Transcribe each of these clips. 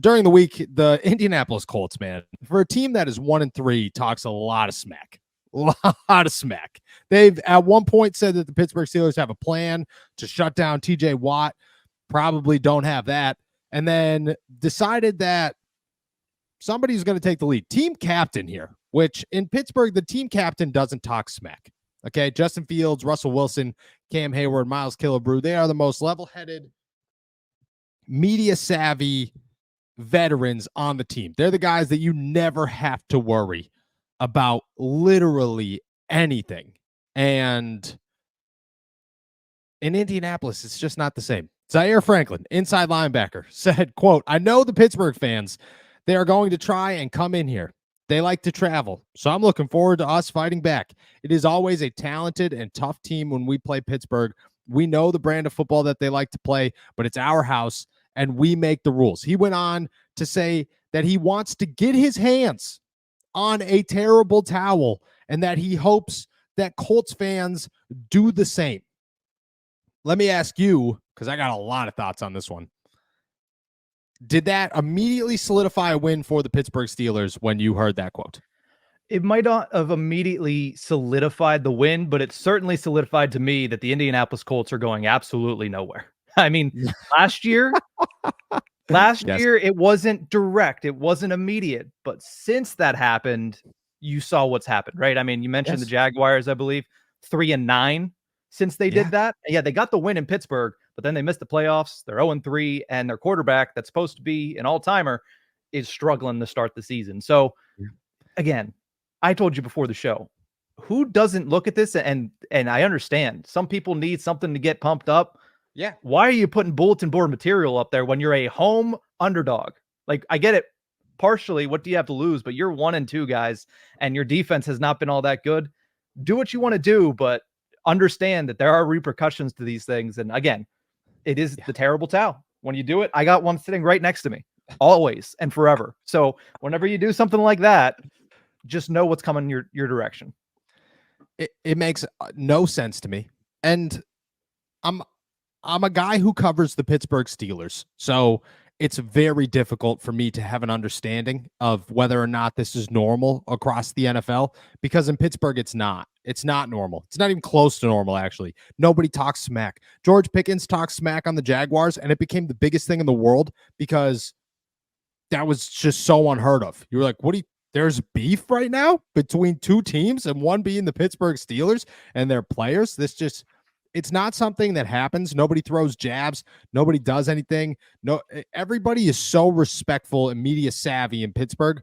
during the week, the Indianapolis Colts, man, for a team that is 1-3, talks a lot of smack. A lot of smack. They've at one point said that the Pittsburgh Steelers have a plan to shut down TJ Watt. Probably don't have that. And then decided that somebody's going to take the lead. Team captain here, which in Pittsburgh, the team captain doesn't talk smack. Okay, Justin Fields, Russell Wilson, Cam Hayward, Miles Killebrew, they are the most level-headed, media-savvy veterans on the team. They're the guys that you never have to worry about literally anything. And in Indianapolis, it's just not the same. Zaire Franklin, inside linebacker, said, quote, "I know the Pittsburgh fans, they are going to try and come in here. They like to travel. So I'm looking forward to us fighting back. It is always a talented and tough team when we play Pittsburgh. We know the brand of football that they like to play, but it's our house and we make the rules." He went on to say that he wants to get his hands on a terrible towel and that he hopes that Colts fans do the same. Let me ask you, because I got a lot of thoughts on this one. Did that immediately solidify a win for the Pittsburgh Steelers when you heard that quote? It might not have immediately solidified the win, but it certainly solidified to me that the Indianapolis Colts are going absolutely nowhere. I mean, last year, it wasn't direct. It wasn't immediate. But since that happened, you saw what's happened, right? I mean, you mentioned the Jaguars, I believe, 3-9 since they did that. Yeah, they got the win in Pittsburgh, but then they missed the playoffs. They're 0-3, and their quarterback that's supposed to be an all-timer is struggling to start the season. So, again, I told you before the show, who doesn't look at this? And I understand some people need something to get pumped up. Yeah. Why are you putting bulletin board material up there when you're a home underdog? Like, I get it. Partially, what do you have to lose? But you're 1-2 guys, and your defense has not been all that good. Do what you want to do, but understand that there are repercussions to these things. And again, it is the terrible towel. When you do it, I got one sitting right next to me, always and forever. So whenever you do something like that, just know what's coming your direction. It makes no sense to me. And I'm a guy who covers the Pittsburgh Steelers. So it's very difficult for me to have an understanding of whether or not this is normal across the NFL, because in Pittsburgh, it's not. It's not normal. It's not even close to normal, actually. Nobody talks smack. George Pickens talked smack on the Jaguars, and it became the biggest thing in the world because that was just so unheard of. You were like, what do you, there's beef right now between two teams, and one being the Pittsburgh Steelers and their players? It's not something that happens. Nobody throws jabs. Nobody does anything. No, everybody is so respectful and media savvy in Pittsburgh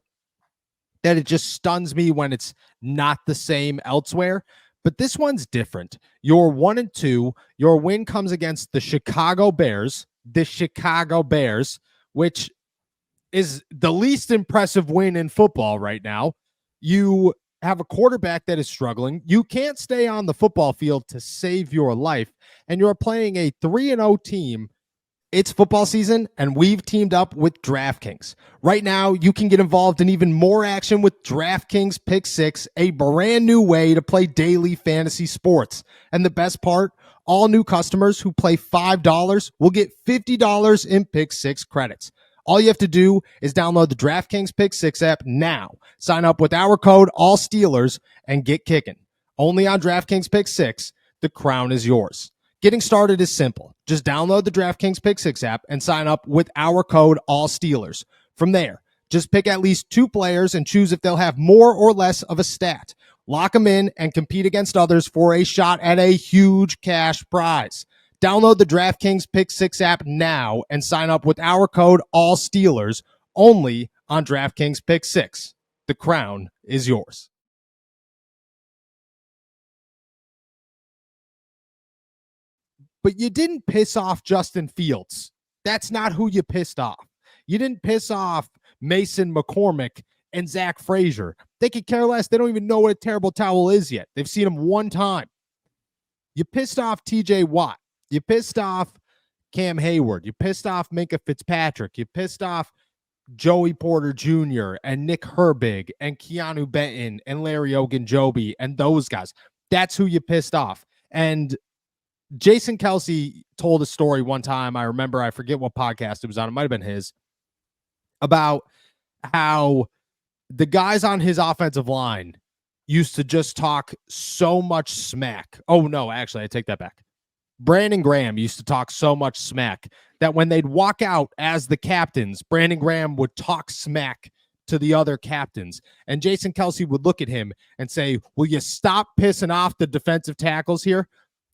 that it just stuns me when it's not the same elsewhere. But this one's different. You're 1-2. Your win comes against the Chicago Bears, which is the least impressive win in football right now. You have a quarterback that is struggling. You can't stay on the football field to save your life, and you're playing a 3-0 team. It's football season, and we've teamed up with DraftKings. Right now, you can get involved in even more action with DraftKings Pick6, a brand new way to play daily fantasy sports. And the best part, all new customers who play $5 will get $50 in Pick6 credits. All you have to do is download the DraftKings Pick6 app now. Sign up with our code ALLSTEELERS and get kicking. Only on DraftKings Pick6, the crown is yours. Getting started is simple. Just download the DraftKings Pick6 app and sign up with our code ALLSTEELERS. From there, just pick at least 2 players and choose if they'll have more or less of a stat. Lock them in and compete against others for a shot at a huge cash prize. Download the DraftKings Pick6 app now and sign up with our code ALLSTEELERS only on DraftKings Pick6. The crown is yours. But you didn't piss off Justin Fields. That's not who you pissed off. You didn't piss off Mason McCormick and Zach Frazier. They could care less. They don't even know what a terrible towel is yet. They've seen him one time. You pissed off TJ Watt. You pissed off Cam Hayward. You pissed off Minkah Fitzpatrick. You pissed off Joey Porter Jr. and Nick Herbig and Keanu Benton and Larry Ogunjobi and those guys. That's who you pissed off. And Jason Kelsey told a story one time. I remember, I forget what podcast it was on. It might have been his. about how the guys on his offensive line used to just talk so much smack. Oh, no, actually, I take that back. Brandon Graham used to talk so much smack that when they'd walk out as the captains, Brandon Graham would talk smack to the other captains. And Jason Kelce would look at him and say, will you stop pissing off the defensive tackles here?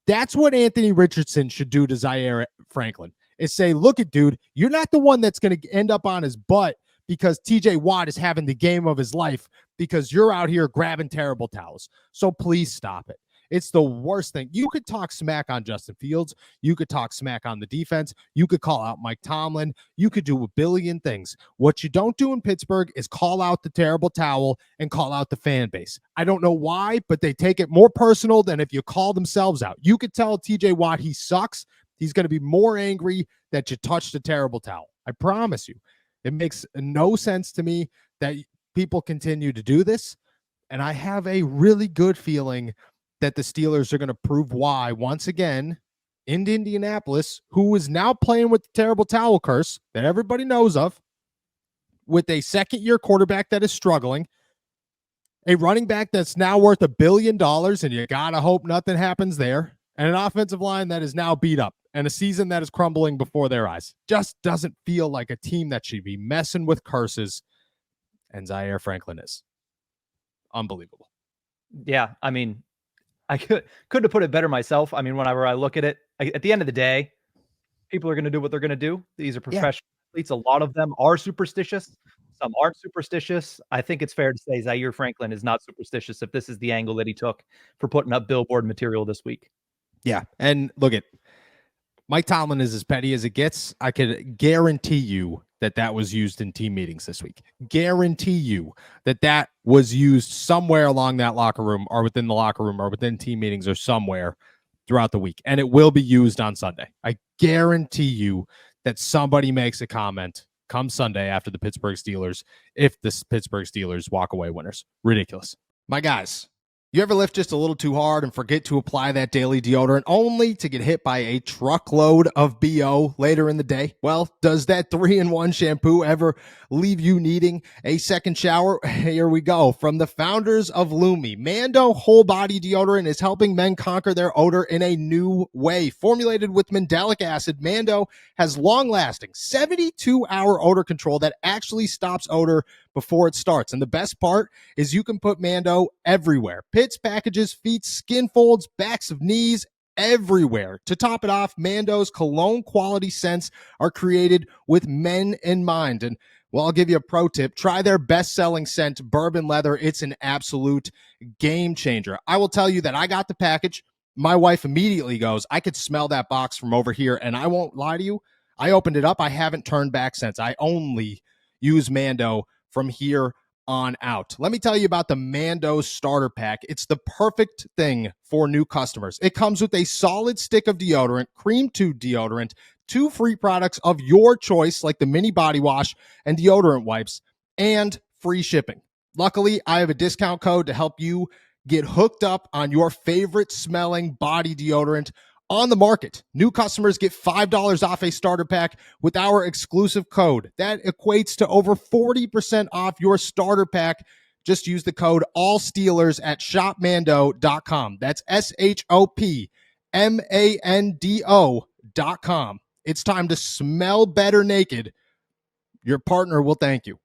That's what Anthony Richardson should do to Zaire Franklin, is say, look at dude, you're not the one that's going to end up on his butt because TJ Watt is having the game of his life because you're out here grabbing terrible towels. So please stop it. It's the worst thing. You could talk smack on Justin Fields. You could talk smack on the defense. You could call out Mike Tomlin. You could do a billion things. What you don't do in Pittsburgh is call out the terrible towel and call out the fan base. I don't know why, but they take it more personal than if you call themselves out. You could tell TJ Watt he sucks. He's going to be more angry that you touched a terrible towel. I promise you. It makes no sense to me that people continue to do this. And I have a really good feeling that the Steelers are going to prove why once again in Indianapolis, who is now playing with the terrible towel curse that everybody knows of, with a second-year quarterback that is struggling, a running back that's now worth $1 billion, and you got to hope nothing happens there, and an offensive line that is now beat up, and a season that is crumbling before their eyes. Just doesn't feel like a team that should be messing with curses, and Zaire Franklin is. Unbelievable. Yeah, I mean, I couldn't have put it better myself. I mean, whenever I look at it, at the end of the day, people are going to do what they're going to do. These are professional athletes. A lot of them are superstitious. Some aren't superstitious. I think it's fair to say Zaire Franklin is not superstitious if this is the angle that he took for putting up billboard material this week. Yeah, and look at Mike Tomlin is as petty as it gets. I could guarantee you that was used in team meetings this week. Guarantee you that was used somewhere along that locker room or within the locker room or within team meetings or somewhere throughout the week. And it will be used on Sunday. I guarantee you that somebody makes a comment come Sunday after the Pittsburgh Steelers if the Pittsburgh Steelers walk away winners. Ridiculous. My guys, you ever lift just a little too hard and forget to apply that daily deodorant only to get hit by a truckload of BO later in the day? Well, does that 3-in-1 shampoo ever leave you needing a second shower? Here we go. From the founders of Lumi, Mando Whole Body Deodorant is helping men conquer their odor in a new way. Formulated with mandelic acid, Mando has long-lasting 72-hour odor control that actually stops odor before it starts. And the best part is you can put Mando everywhere. Pits, packages, feet, skin folds, backs of knees, everywhere. To top it off, Mando's cologne quality scents are created with men in mind. And well, I'll give you a pro tip. Try their best-selling scent, Bourbon Leather. It's an absolute game changer. I will tell you that I got the package. My wife immediately goes, I could smell that box from over here. And I won't lie to you. I opened it up. I haven't turned back since. I only use Mando from here on out. Let me tell you about the Mando Starter Pack. It's the perfect thing for new customers. It comes with a solid stick of deodorant, cream tube deodorant, 2 free products of your choice, like the mini body wash and deodorant wipes, and free shipping. Luckily, I have a discount code to help you get hooked up on your favorite smelling body deodorant on the market. New customers get $5 off a starter pack with our exclusive code. That equates to over 40% off your starter pack. Just use the code ALLSTEELERS at shopmando.com. That's SHOPMANDO.com. It's time to smell better naked. Your partner will thank you.